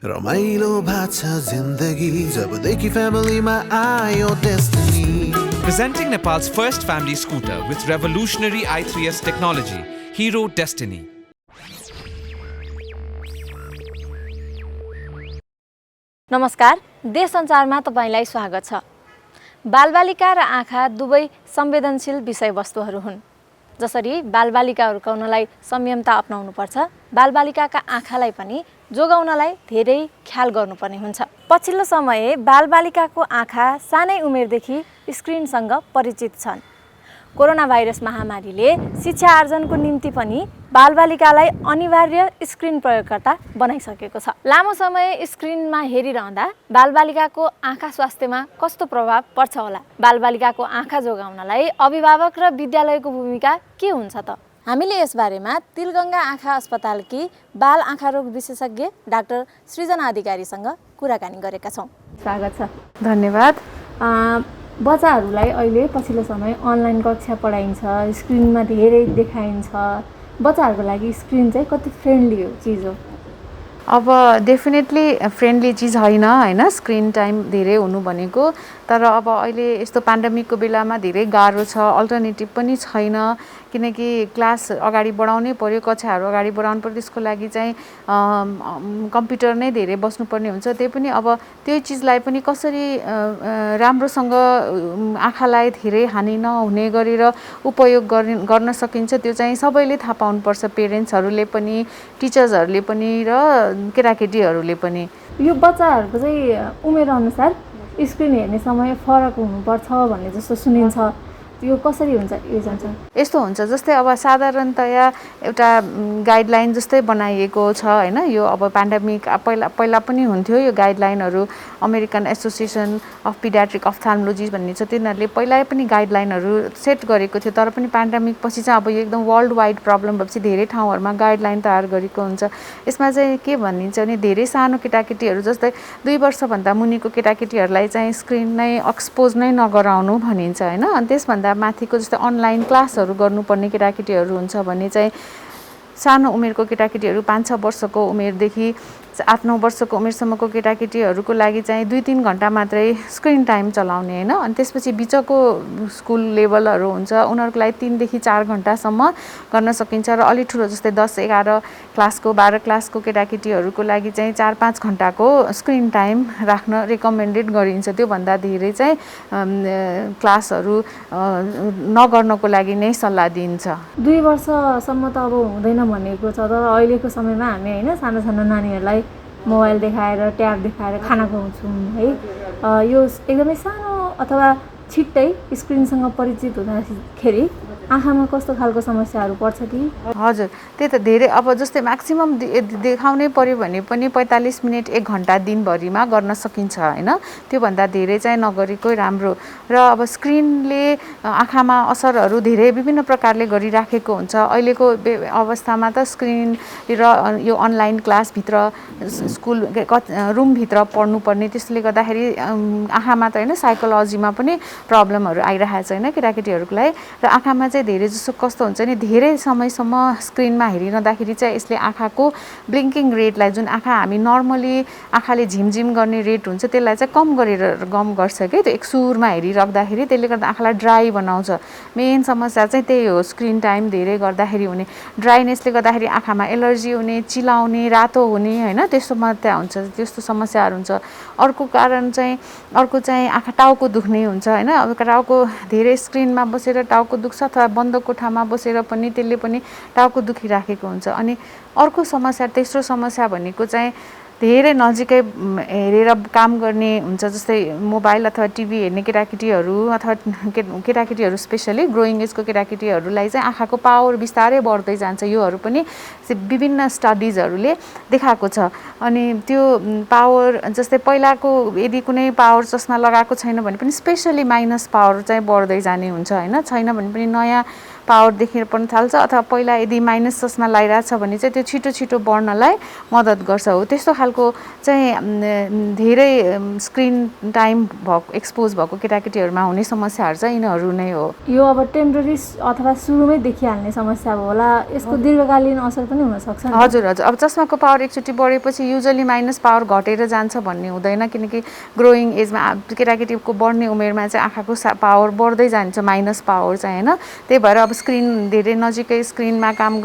रमाइलो भाषा जिन्दगी जबदेखि फ्यामिलीमा आयो destiny Presenting Nepal's first family scooter with revolutionary i3S technology, Hero Destiny. नमस्कार, देश संचारमा तपाईलाई स्वागत छ। बालबालिका र आँखा दुवै संवेदनशील विषयवस्तुहरू हुन्। जसरी बालबालिका हुर्काउनलाई संयमता अपनाउनुपर्छ, बालबालिकाका आँखालाई पनि जोगाउनलाई धेरै ख्याल गर्नुपर्ने हुन्छ। पछिल्लो समय बालबालिकाको आँखा सानै उमेरदेखि स्क्रिनसँग परिचित छन्। कोरोना भाइरस महामारीले शिक्षा आर्जनको निम्ति पनि बालबालिकालाई अनिवार्य स्क्रिन प्रयोगकर्ता बनाइसकेको छ। लामो समय स्क्रिनमा हेरिरहँदा बालबालिकाको आँखा स्वास्थ्यमा कस्तो प्रभाव पर्छ होला? बालबालिकाको आँखा जोगाउनलाई अभिभावक र विद्यालयको भूमिका के हुन्छ त? हामीले यसबारेमा तिलगङ्गा आँखा अस्पतालकी बाल आँखा रोग विशेषज्ञ डाक्टर सृजना अधिकारीसँग कुराकानी गरेका छौँ। स्वागत छ। धन्यवाद। बच्चाहरूलाई अहिले पछिल्लो समय अनलाइन कक्षा पढाइन्छ, स्क्रिनमा धेरै देखाइन्छ। बच्चाहरूको लागि स्क्रिन चाहिँ कति फ्रेन्डली चिज हो? अब डेफिनेटली फ्रेन्डली चिज होइन स्क्रिन टाइम धेरै हुनु भनेको। तर अब अहिले यस्तो पेन्डेमिकको बेलामा धेरै गाह्रो छ, अल्टरनेटिभ पनि छैन। किनकि क्लास अगाडि बढाउनै पर्यो, कक्षाहरू अगाडि बढाउनु पर्यो, त्यसको लागि चाहिँ कम्प्युटर नै धेरै बस्नुपर्ने हुन्छ। त्यही पनि अब त्यो चिजलाई पनि कसरी राम्रोसँग आँखालाई धेरै हानि नहुने गरेर उपयोग गर्न सकिन्छ, त्यो चाहिँ सबैले थाहा पाउनुपर्छ। पेरेन्ट्सहरूले पनि, टिचर्सहरूले पनि र केटाकेटीहरूले पनि। यो बच्चाहरूको चाहिँ उमेरअनुसार स्क्रिन हेर्ने समय फरक हुनुपर्छ भन्ने जस्तो सुनिन्छ। यो कसरी हुन्छ? यस्तो हुन्छ, जस्तै अब साधारणतया एउटा गाइडलाइन जस्तै बनाइएको छ होइन। यो अब पेन्डेमिक पहिला पनि हुन्थ्यो यो गाइडलाइनहरू। अमेरिकन एसोसिएसन अफ पिडियाट्रिक अफ्थाल्मोलोजी भन्ने छ, तिनीहरूले पहिला पनि गाइडलाइनहरू सेट गरेको थियो। तर पनि पेन्डेमिक पछि चाहिँ अब यो एकदम वर्ल्ड वाइड प्रब्लम भएपछि धेरै ठाउँहरूमा गाइडलाइन तयार गरेको हुन्छ। यसमा चाहिँ के भनिन्छ भने धेरै सानो केटाकेटीहरू जस्तै 2 वर्षभन्दा मुनिको केटाकेटीहरूलाई चाहिँ स्क्रिन नै एक्सपोज नै नगराउनु भनिन्छ होइन। अनि त्यसभन्दा माथिको जस्तै अनलाइन क्लासहरू गर्नुपर्ने केटाकेटीहरू हुन्छ भने चाहिँ सानो उमेरको केटाकेटीहरू 5-6 वर्षको उमेरदेखि 8-9 वर्षको उमेरसम्मको केटाकेटीहरूको लागि चाहिँ 2-3 घन्टा मात्रै स्क्रिन टाइम चलाउने होइन। अनि त्यसपछि बिचको स्कुल लेभलहरू हुन्छ, उनीहरूको लागि 3 देखि 4 घन्टासम्म गर्न सकिन्छ। र अलि ठुलो जस्तै 10-11 क्लासको 12 क्लासको केटाकेटीहरूको लागि चाहिँ 4-5 घन्टाको स्क्रिन टाइम राख्न रिकमेन्डेड गरिन्छ। त्योभन्दा धेरै चाहिँ क्लासहरू नगर्नको लागि नै सल्लाह दिइन्छ। 2 वर्षसम्म त अब हुँदैन भनेको छ। तर अहिलेको समयमा हामी होइन सानो सानो नानीहरूलाई मोबाइल देखाएर, ट्याब देखाएर खाना खुवाउँछौँ है। यो एकदमै सानो अथवा छिट्टै स्क्रिनसँग परिचित हुँदाखेरि आँखामा कस्तो खालको समस्याहरू पर्छ कि? हजुर, त्यही त धेरै। अब जस्तै म्याक्सिमम देखाउनै पर्यो भने पनि 45 मिनट 1 घन्टा दिनभरिमा गर्न सकिन्छ होइन। त्योभन्दा धेरै चाहिँ नगरेकै राम्रो। र अब स्क्रिनले आँखामा असरहरू धेरै विभिन्न प्रकारले गरिराखेको हुन्छ। अहिलेको अवस्थामा त स्क्रिन र यो अनलाइन क्लासभित्र स्कुल रुमभित्र पढ्नुपर्ने, त्यसले गर्दाखेरि आँखामा त होइन साइकोलोजीमा पनि प्रब्लमहरू आइरहेको छ होइन केटाकेटीहरूको लागि। र आँखामा चाहिँ धेरै जसो कस्तो हुन्छ नि, धेरै समयसम्म स्क्रिनमा हेरिरहँदाखेरि चाहिँ यसले आँखाको ब्लिङ्किङ रेटलाई, जुन आँखा हामी नर्मली आँखाले झिमझिम गर्ने रेट हुन्छ, त्यसलाई चाहिँ कम गर्छ कि त्यो एकसुरमा हेरिराख्दाखेरि। त्यसले गर्दा आँखालाई ड्राई बनाउँछ। मेन समस्या चाहिँ त्यही हो, स्क्रिन टाइम धेरै गर्दाखेरि हुने ड्राइनेसले गर्दाखेरि आँखामा एलर्जी हुने, चिलाउने, रातो हुने होइन, त्यस्तो मात्रै हुन्छ, त्यस्तो समस्याहरू हुन्छ। अर्को चाहिँ आँखा टाउको दुख्ने हुन्छ होइन। अब टाउको धेरै स्क्रिनमा बसेर टाउको दुख्छ अथवा बन्द कोठामा बसेर पनि त्यसले पनि टाउको दुखिराखेको हुन्छ। अनि अर्को समस्या, तेस्रो समस्या भनेको चाहिँ धेरै नजिकै हेरेर काम गर्ने हुन्छ। जस्तै मोबाइल अथवा टिभी हेर्ने केटाकेटीहरू अथवा केटाकेटीहरू स्पेसली ग्रोइङ एजको केटाकेटीहरूलाई चाहिँ आँखाको पावर बिस्तारै बढ्दै जान्छ। योहरू पनि विभिन्न स्टडिजहरूले देखाएको छ। अनि त्यो पावर जस्तै पहिलाको यदि कुनै पावर चस्मा लगाएको छैन भने पनि स्पेसली माइनस पावर चाहिँ बढ्दै जाने हुन्छ होइन। छैन भने पनि नयाँ पावर देखिन पनि थाल्छ अथवा पहिला यदि माइनस चस्मा लगाइरहेछ भने चाहिँ त्यो छिटो छिटो बढ्नलाई मद्दत गर्छ हो त्यस्तो खालको चाहिँ धेरै स्क्रिन टाइम भएको एक्सपोज भएको केटाकेटीहरूमा हुने समस्याहरू चाहिँ यिनीहरू नै हो यो अब टेम्पररी अथवा सुरुमै देखिहाल्ने समस्या होला यसको दीर्घकालीन असर पनि हुन सक्छ हजुर हजुर अब चस्माको पावर एकचोटि बढेपछि युजली माइनस पावर घटेर जान्छ भन्ने हुँदैन किनकि ग्रोइङ एजमा केटाकेटीको बढ्ने उमेरमा चाहिँ आँखाको पावर बढ्दै जान्छ माइनस पावर चाहिँ होइन त्यही भएर अब स्क्रिन धेरै नजिकै स्क्रिनमा काम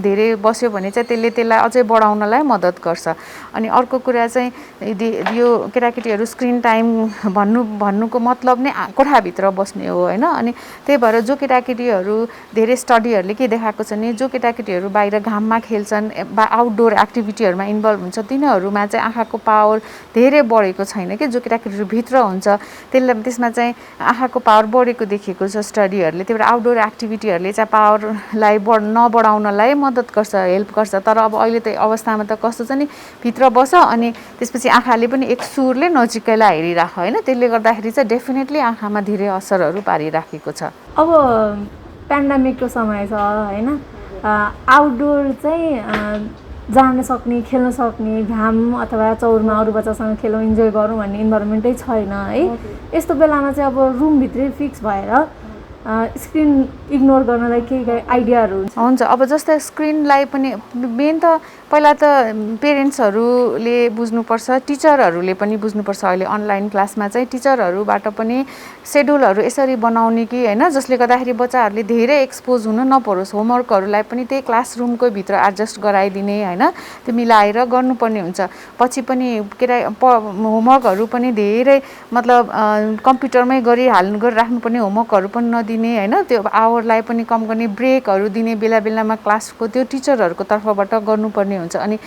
धेरै बस्यो भने चाहिँ त्यसलाई अझै बढाउनलाई मद्दत गर्छ अनि अर्को कुरा चाहिँ यदि यो केटाकेटीहरू स्क्रिन टाइम भन्नुको मतलब नै कोठाभित्र बस्ने हो होइन अनि त्यही भएर जो केटाकेटीहरू धेरै स्टडीहरूले के देखाएको छ भने जो केटाकेटीहरू बाहिर घाममा खेल्छन् आउटडोर एक्टिभिटीहरूमा इन्भल्भ हुन्छ तिनीहरूमा चाहिँ आँखाको पावर धेरै बढेको छैन कि जो केटाकेटीहरू भित्र हुन्छ त्यसमा चाहिँ आँखाको पावर बढेको देखिएको छ स्टडीहरूले त्यही भएर आउटडोर एक्टिभिटीहरूले चाहिँ पावरलाई नबढाउनलाई मद्दत गर्छ हेल्प गर्छ तर अब अहिले त अवस्थामा त कस्तो छ नि भित्र बस अनि त्यसपछि आँखाले पनि एक सुरले नजिकैलाई हेरिराख होइन त्यसले गर्दाखेरि चाहिँ डेफिनेटली आँखामा धेरै असरहरू पारिराखेको छ अब पेन्डेमिकको समय छ होइन आउटडोर चाहिँ जान सक्ने खेल्न सक्ने घाम अथवा चौरमा अरू बच्चासँग खेलौँ इन्जोय गरौँ भन्ने इन्भाइरोमेन्टै छैन है यस्तो बेलामा चाहिँ अब रुमभित्रै फिक्स भएर स्क्रिन इग्नोर गर्नलाई केही आइडियाहरू हुन्छ अब जस्तै स्क्रिनलाई पनि मेन त पहिला त पेरेन्ट्सहरूले बुझ्नुपर्छ टिचरहरूले पनि बुझ्नुपर्छ अहिले अनलाइन क्लासमा चाहिँ टिचरहरूबाट पनि सेड्युलहरू यसरी बनाउने कि होइन जसले गर्दाखेरि बच्चाहरूले धेरै एक्सपोज हुन नपरोस् होमवर्कहरूलाई पनि त्यही क्लासरुमकै भित्र एडजस्ट गराइदिने होइन त्यो मिलाएर गर्नुपर्ने हुन्छ पछि पनि होमवर्कहरू पनि धेरै मतलब कम्प्युटरमै गरिराख्नुपर्ने होमवर्कहरू पनि नदिने होइन त्यो आवरलाई पनि कम गर्ने ब्रेकहरू दिने बेला बेलामा क्लासको त्यो टिचरहरूको तर्फबाट गर्नुपर्ने हुन्छ अनि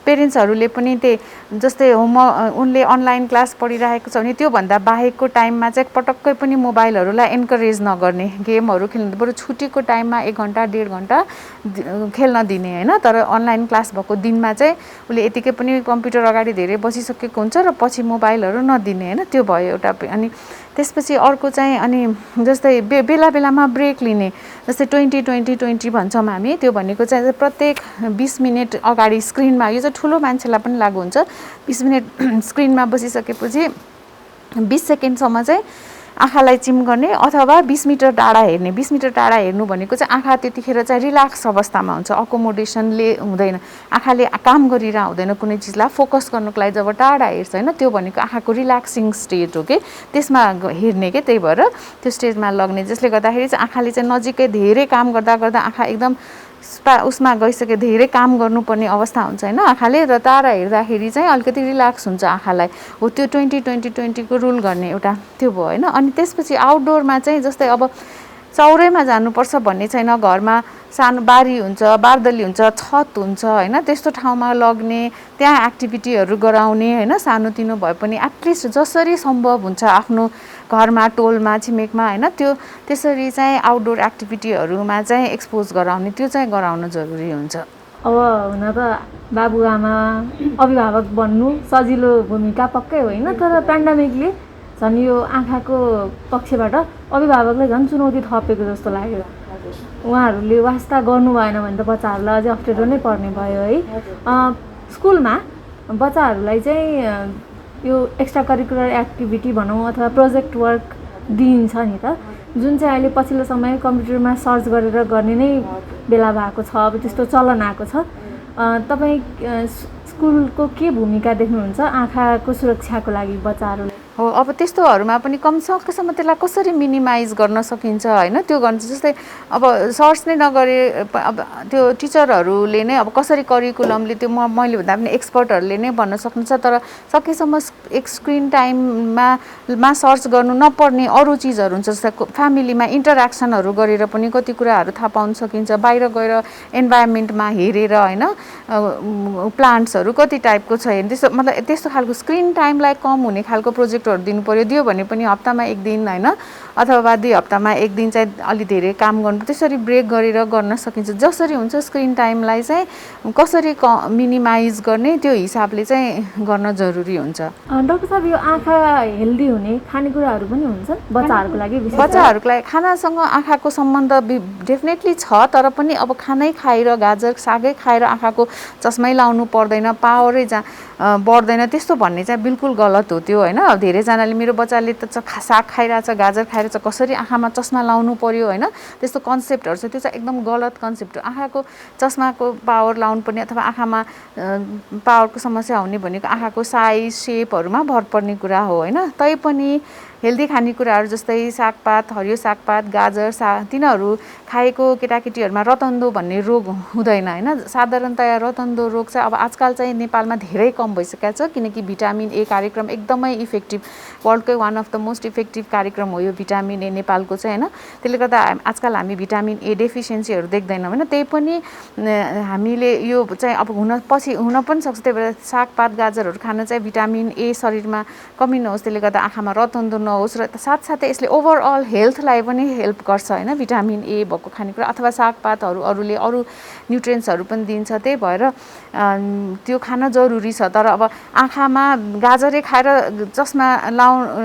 पेरेन्ट्सहरूले पनि त्यही जस्तै उनले अनलाइन क्लास पढिरहेको छ भने त्योभन्दा बाहेकको टाइममा चाहिँ पटक्कै पनि मोबाइलहरूलाई एन्करेज नगर्ने गेमहरू खेल्नु बरु छुट्टीको टाइममा 1 घन्टा 1.5 घन्टा खेल्न दिने होइन तर अनलाइन क्लास भएको दिनमा चाहिँ उसले यतिकै पनि कम्प्युटर अगाडि धेरै बसिसकेको हुन्छ र पछि मोबाइलहरू नदिने होइन त्यो भयो एउटा अनि त्यसपछि अर्को चाहिँ अनि जस्तै बेला बेलामा ब्रेक लिने जस्तै 20-20-20 भन्छौँ हामी त्यो भनेको चाहिँ प्रत्येक 20 मिनट अगाडि स्क्रिनमा यो चाहिँ ठुलो मान्छेलाई पनि लागु हुन्छ 20 मिनट स्क्रिनमा बसिसकेपछि 20 सेकेन्डसम्म चाहिँ आँखालाई चिम गर्ने अथवा 20 मिटर टाढा हेर्ने 20 मिटर टाढा हेर्नु भनेको चाहिँ आँखा त्यतिखेर चाहिँ रिल्याक्स अवस्थामा हुन्छ अकोमोडेसनले हुँदैन आँखाले काम गरिरह हुँदैन कुनै चिजलाई फोकस गर्नुको लागि जब टाढा हेर्छ होइन त्यो भनेको आँखाको रिल्याक्सिङ स्टेज हो कि त्यसमा हेर्ने के त्यही भएर त्यो स्टेजमा लग्ने जसले गर्दाखेरि चाहिँ आँखाले चाहिँ नजिकै धेरै काम गर्दा गर्दा आँखा एकदम उसमा गइसके धेरै काम गर्नुपर्ने अवस्था हुन्छ होइन आँखाले र टाढा हेर्दाखेरि चाहिँ अलिकति रिल्याक्स हुन्छ आँखालाई हो त्यो 20-20-20 को रुल गर्ने एउटा त्यो भयो होइन अनि त्यसपछि आउटडोरमा चाहिँ जस्तै अब चौरैमा जानुपर्छ भन्ने छैन घरमा सानो बारी हुन्छ बारदली हुन्छ छत हुन्छ होइन त्यस्तो ठाउँमा लग्ने त्यहाँ एक्टिभिटीहरू गराउने होइन सानोतिनो भए पनि एटलिस्ट जसरी सम्भव हुन्छ आफ्नो घरमा टोलमा छिमेकमा होइन त्यो त्यसरी चाहिँ आउटडोर एक्टिभिटीहरूमा चाहिँ एक्सपोज गराउने त्यो चाहिँ गराउन जरुरी हुन्छ अब हुन त बाबुआमा अभिभावक बन्नु सजिलो भूमिका पक्कै होइन तर पेन्डेमिकले झन् यो आँखाको पक्षबाट अभिभावकलाई झन् चुनौती थपेको जस्तो लाग्यो उहाँहरूले वास्ता गर्नु भएन भने त बच्चाहरूलाई अझै अप्ठ्यारो नै पर्ने भयो है स्कुलमा बच्चाहरूलाई चाहिँ यो एक्स्ट्रा करिकुलर एक्टिभिटी भनौँ अथवा प्रोजेक्ट वर्क दिइन्छ नि त जुन चाहिँ अहिले पछिल्लो समय कम्प्युटरमा सर्च गरेर गर्ने नै बेला भएको छ अब त्यस्तो चलन आएको छ तपाईँ स्कुलको के भूमिका देख्नुहुन्छ आँखाको सुरक्षाको लागि बच्चाहरूलाई हो अब त्यस्तोहरूमा पनि कम सकेसम्म त्यसलाई कसरी मिनिमाइज गर्न सकिन्छ होइन त्यो गर्नु जस्तै अब सर्च नै नगरे अब त्यो टिचरहरूले नै अब कसरी करिकुलमले त्यो मैले भन्दा पनि एक्सपर्टहरूले नै भन्न सक्नुहुन्छ तर सकेसम्म एक स्क्रिन टाइममा सर्च गर्नु नपर्ने अरू चिजहरू हुन्छ जस्तै फ्यामिलीमा इन्टरेक्सनहरू गरेर पनि कति कुराहरू थाहा पाउन सकिन्छ बाहिर गएर इन्भाइरोमेन्टमा हेरेर होइन प्लान्ट्सहरू कति टाइपको छ हेर्ने त्यस्तो मतलब त्यस्तो खालको स्क्रिन टाइमलाई कम हुने खालको प्रोजेक्ट फोटोहरू दिनु पर्यो, दियो भने पनि हप्तामा 1 दिन होइन अथवा 2 हप्तामा 1 दिन चाहिँ अलि धेरै काम गर्नु, त्यसरी ब्रेक गरेर गर्न सकिन्छ। जसरी हुन्छ स्क्रिन टाइमलाई चाहिँ कसरी मिनिमाइज गर्ने त्यो हिसाबले चाहिँ गर्न जरुरी हुन्छ। डाक्टर साहब, यो आँखा हेल्दी हुने खानेकुराहरू पनि हुन्छन् बच्चाहरूको लागि? बच्चाहरूको लागि खानासँग आँखाको सम्बन्ध डेफिनेटली छ, तर पनि अब खानै खाएर गाजर सागै खाएर आँखाको चस्मै लाउनु पर्दैन, पावरै बढ्दैन त्यस्तो भन्ने चाहिँ बिल्कुल गलत हो त्यो होइन। धेरैजनाले मेरो बच्चाले त साग खाइरहेछ, गाजर खाइरहेछ, कसरी आँखामा चस्मा लाउनु पर्यो होइन, त्यस्तो कन्सेप्टहरू छ, त्यो चाहिँ एकदम गलत कन्सेप्ट हो। आँखाको चस्माको पावर लाउनु पर्ने अथवा आँखामा पावरको समस्या हुने भनेको आँखाको साइज सेपहरूमा भर पर्ने कुरा हो होइन। तैपनि हेल्दी खानेकुराहरू जस्तै सागपात, हरियो सागपात, गाजर तिनीहरू खाएको केटाकेटीहरूमा रतन्दो भन्ने रोग हुँदैन होइन। साधारणतया रतन्दो रोग चाहिँ अब आजकल चाहिँ नेपालमा धेरै कम भइसकेको छ, किनकि भिटामिन ए कार्यक्रम एकदमै इफेक्टिभ, वर्ल्डकै one of the most effective कार्यक्रम हो यो भिटामिन ए नेपालको चाहिँ होइन। त्यसले गर्दा आजकल हामी भिटामिन ए डेफिसियन्सीहरू देख्दैनौँ होइन। त्यही पनि हामीले यो चाहिँ अब हुन पनि सक्छ, त्यही भएर सागपात गाजरहरू खान चाहिँ भिटामिन ए शरीरमा कमी नहोस्, त्यसले गर्दा आँखामा रतन्दो नहोस्, र साथसाथै यसले ओभरअल हेल्थलाई पनि हेल्प गर्छ होइन भिटामिन ए भएको खानेकुरा अथवा सागपातहरू अरूले अरू न्युट्रियन्ट्सहरू पनि दिन्छ। त्यही भएर त्यो खान जरुरी छ। तर अब आँखामा गाजरै खाएर चस्मा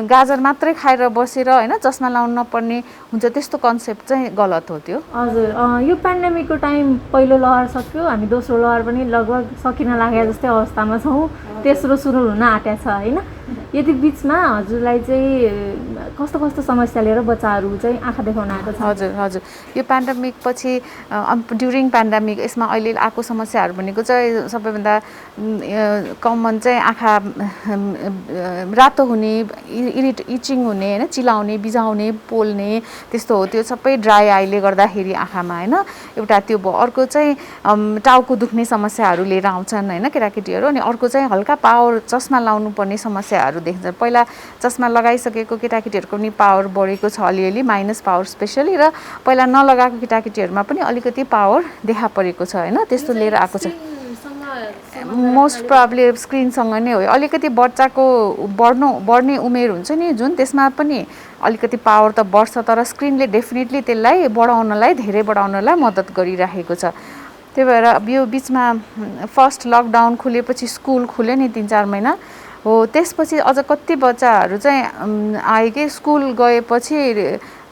गाजर मात्रै खाएर बसेर होइन चस्मा लाउनु नपर्ने हुन्छ, त्यस्तो कन्सेप्ट चाहिँ गलत हो त्यो। हजुर, यो पेन्डेमिकको टाइम पहिलो लहर सक्यो, हामी दोस्रो लहर पनि लगभग सकिन लागे जस्तै अवस्थामा छौँ, तेस्रो सुरु हुन आँटेको छ होइन। यति बिचमा हजुरलाई चाहिँ कस्तो कस्तो समस्या लिएर बच्चाहरू चाहिँ आँखा देखाउन आएको छ? हजुर, यो पेन्डेमिक पछि ड्युरिङ पेन्डेमिक यसमा अहिले आएको समस्याहरू भनेको चाहिँ सबैभन्दा कमन चाहिँ आँखा रातो हुने, इचिङ हुने होइन, चिलाउने, बिझाउने, पोल्ने त्यस्तो हो। त्यो सबै ड्राई आईले गर्दाखेरि आँखामा होइन एउटा त्यो भयो। अर्को चाहिँ टाउको दुख्ने समस्याहरू लिएर आउँछन् होइन केटाकेटीहरू, अनि अर्को चाहिँ हल्का पावर चस्मा लाउनु पर्ने समस्याहरू देख्छ। पहिला चस्मा लगाइसकेको केटाकेटीहरूको पनि पावर बढेको छ अलिअलि, माइनस पावर स्पेसली, र पहिला नलगाएको केटाकेटीहरूमा पनि अलिकति पावर देखा परेको छ होइन, त्यस्तो लिएर आएको छ। मोस्ट प्रब्ली स्क्रिनसँग नै हो। अलिकति बच्चाको बढ्ने उमेर हुन्छ नि जुन, त्यसमा पनि अलिकति पावर त बढ्छ, तर स्क्रिनले डेफिनेटली त्यसलाई धेरै बढाउनलाई मद्दत गरिराखेको छ। त्यही भएर यो बिचमा फर्स्ट लकडाउन खुलेपछि स्कुल खुल्यो नि 3-4 महिना हो, त्यसपछि अझ कति बच्चाहरू चाहिँ आए कि स्कुल गएपछि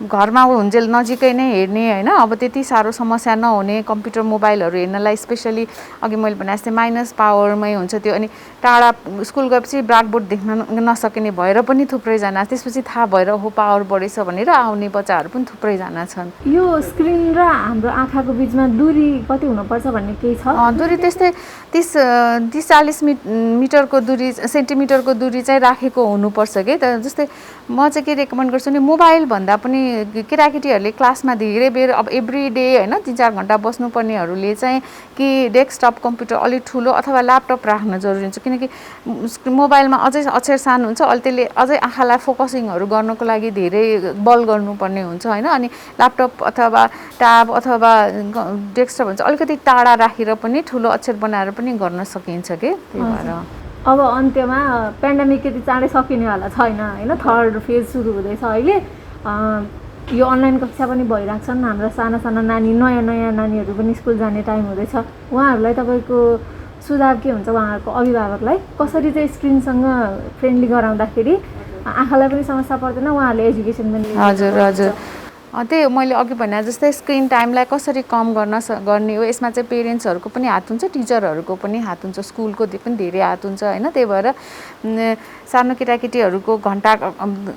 घरमा हुन्जेल नजिकै नै हेर्ने होइन, अब त्यति साह्रो समस्या नहुने, कम्प्युटर मोबाइलहरू हेर्नलाई स्पेसली अघि मैले भने जस्तै माइनस पावरमै हुन्छ त्यो, अनि टाढा स्कुल गएपछि ब्ल्याकबोर्ड देख्न नसकिने भएर पनि थुप्रैजना, त्यसपछि थाहा भएर हो पावर बढेछ भनेर आउने बच्चाहरू पनि थुप्रैजना छन्। यो स्क्रिन र हाम्रो आँखाको बिचमा दूरी कति हुनुपर्छ भन्ने केही छ? दूरी त्यस्तै 30-40 मिटरको दूरी, सेन्टिमिटरको दूरी चाहिँ राखेको हुनुपर्छ कि। जस्तै म चाहिँ के रेकमेन्ड गर्छु नि, मोबाइल भन्दा पनि केटाकेटीहरूले क्लासमा धेरै बेर अब एभ्री डे होइन 3-4 घन्टा बस्नुपर्नेहरूले चाहिँ कि डेस्कटप कम्प्युटर अलिक ठुलो अथवा ल्यापटप राख्न जरुरी हुन्छ, किनकि मोबाइलमा अझै अक्षर सानो हुन्छ, त्यसले अझै आँखालाई फोकसिङहरू गर्नको लागि धेरै बल गर्नुपर्ने हुन्छ होइन। अनि ल्यापटप अथवा ट्याब अथवा डेस्कटप हुन्छ अलिकति टाढा राखेर पनि ठुलो अक्षर बनाएर पनि गर्न सकिन्छ कि। त्यही भएर अब अन्त्यमा पेन्डेमिक त्यति चाँडै सकिनेवाला छैन होइन, थर्ड फेज सुरु हुँदैछ अहिले। यो अनलाइन कक्षा पनि भइरहेको छन्, हाम्रा साना नानी, नयाँ नानीहरू पनि स्कुल जाने टाइम हुँदैछ। उहाँहरूलाई तपाईँको सुझाव के हुन्छ? उहाँहरूको अभिभावकलाई कसरी चाहिँ स्क्रिनसँग फ्रेन्डली गराउँदाखेरि आँखालाई पनि समस्या पर्दैन, उहाँहरूले एजुकेसन पनि? हजुर, त्यही मैले अघि भने जस्तै स्क्रिन टाइमलाई कसरी कम गर्ने हो, यसमा चाहिँ पेरेन्ट्सहरूको पनि हात हुन्छ, टिचरहरूको पनि हात हुन्छ, स्कुलको पनि धेरै हात हुन्छ होइन। त्यही भएर सानो केटाकेटीहरूको घन्टा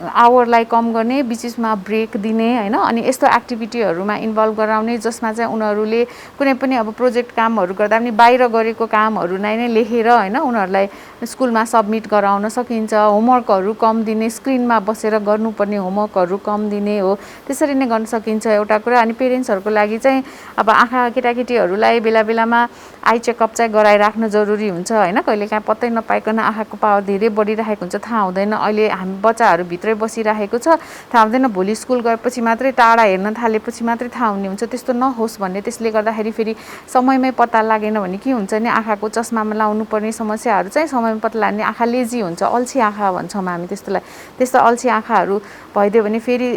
आवरलाई कम गर्ने, बिचमा ब्रेक दिने होइन, अनि यस्तो एक्टिभिटीहरूमा इन्भल्भ गराउने जसमा चाहिँ उनीहरूले कुनै पनि अब प्रोजेक्ट कामहरू गर्दा पनि बाहिर गरेको कामहरू नै लेखेर होइन उनीहरूलाई स्कुलमा सबमिट गराउन सकिन्छ। होमवर्कहरू कम दिने, स्क्रिनमा बसेर गर्नुपर्ने होमवर्कहरू कम दिने हो, त्यसरी नै नै गर्न सकिन्छ एउटा कुरा। अनि पेरेन्ट्सहरूको लागि चाहिँ अब आँखा केटाकेटीहरूलाई बेला बेलामा आई चेकअप चाहिँ गराइराख्नु जरुरी हुन्छ होइन। कहिलेकाहीँ पत्तै नपाइकन आँखाको पावर धेरै बढिरहेको हुन्छ, थाहा हुँदैन। अहिले हामी बच्चाहरू भित्रै बसिरहेको छ, थाहा हुँदैन। भोलि स्कुल गएपछि मात्रै टाढा हेर्न थालेपछि मात्रै थाहा हुने हुन्छ। त्यस्तो नहोस् भन्ने, त्यसले गर्दाखेरि फेरि समयमै पत्ता लागेन भने के हुन्छ नि, आँखाको चस्मामा लाउनु पर्ने समस्याहरू चाहिँ समयमा पत्ता लाग्ने, आँखा लेजी हुन्छ, अल्छी आँखा भन्छौँ हामी त्यसलाई। त्यस्तो अल्छी आँखाहरू भइदियो भने फेरि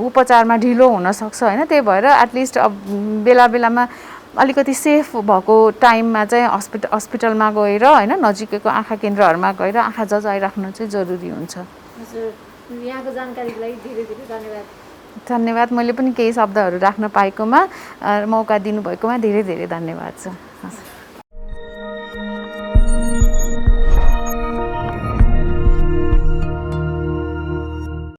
उपचारमा ढिलो हुनसक्छ होइन। त्यही भएर एटलिस्ट अब बेला बेलामा अलिकति सेफ भएको टाइममा चाहिँ हस्पिटलमा गएर होइन, नजिकैको आँखा केन्द्रहरूमा गएर आँखा जचाइराख्नु चाहिँ जरुरी हुन्छ। हजुर, यहाँको जानकारीको लागि धेरै धेरै धन्यवाद। धन्यवाद। मैले पनि केही शब्दहरू राख्न पाएकोमा, मौका दिनुभएकोमा धेरै धेरै धन्यवाद छ।